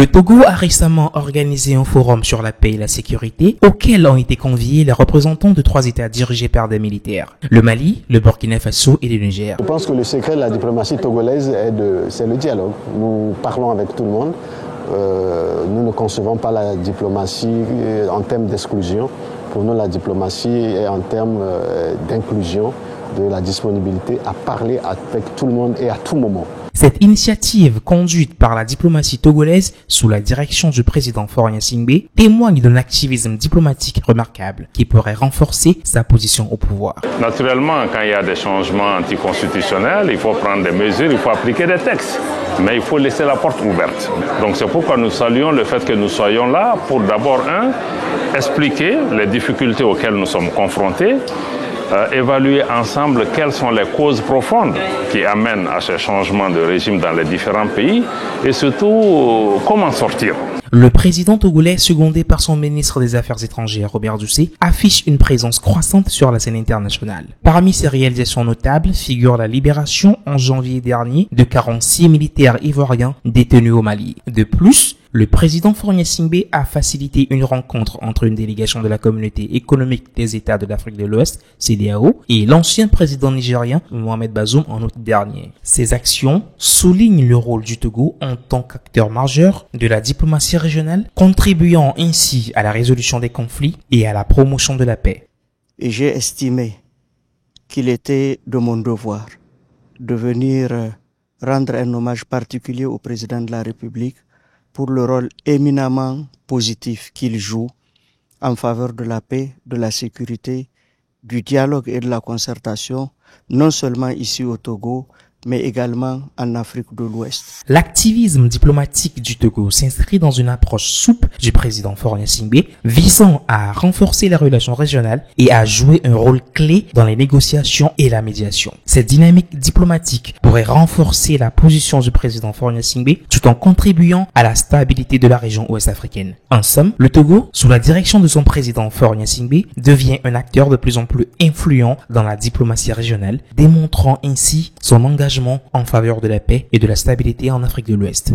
Le Togo a récemment organisé un forum sur la paix et la sécurité auquel ont été conviés les représentants de 3 États dirigés par des militaires, le Mali, le Burkina Faso et le Niger. Je pense que le secret de la diplomatie togolaise c'est le dialogue. Nous parlons avec tout le monde. Nous ne concevons pas la diplomatie en termes d'exclusion. Pour nous, la diplomatie est en termes d'inclusion, de la disponibilité à parler avec tout le monde et à tout moment. Cette initiative, conduite par la diplomatie togolaise sous la direction du président Faure Gnassingbé, témoigne d'un activisme diplomatique remarquable qui pourrait renforcer sa position au pouvoir. Naturellement, quand il y a des changements anticonstitutionnels, il faut prendre des mesures, il faut appliquer des textes. Mais il faut laisser la porte ouverte. Donc c'est pourquoi nous saluons le fait que nous soyons là pour d'abord, expliquer les difficultés auxquelles nous sommes confrontés, évaluer ensemble quelles sont les causes profondes qui amènent à ces changements de régime dans les différents pays et surtout comment sortir. Le président togolais, secondé par son ministre des Affaires étrangères, Robert Dussé, affiche une présence croissante sur la scène internationale. Parmi ses réalisations notables figure la libération en janvier dernier de 46 militaires ivoiriens détenus au Mali. De plus, le président Faure Gnassingbé a facilité une rencontre entre une délégation de la communauté économique des États de l'Afrique de l'Ouest, CEDEAO, et l'ancien président nigérien Mohamed Bazoum en août dernier. Ces actions soulignent le rôle du Togo en tant qu'acteur majeur de la diplomatie régionale, contribuant ainsi à la résolution des conflits et à la promotion de la paix. Et j'ai estimé qu'il était de mon devoir de venir rendre un hommage particulier au président de la République pour le rôle éminemment positif qu'il joue en faveur de la paix, de la sécurité, du dialogue et de la concertation, non seulement ici au Togo, mais également en Afrique de l'Ouest. L'activisme diplomatique du Togo s'inscrit dans une approche souple du président Faure Gnassingbé visant à renforcer les relations régionales et à jouer un rôle clé dans les négociations et la médiation. Cette dynamique diplomatique pourrait renforcer la position du président Faure Gnassingbé tout en contribuant à la stabilité de la région ouest-africaine. En somme, le Togo, sous la direction de son président Faure Gnassingbé, devient un acteur de plus en plus influent dans la diplomatie régionale, démontrant ainsi son engagement en faveur de la paix et de la stabilité en Afrique de l'Ouest.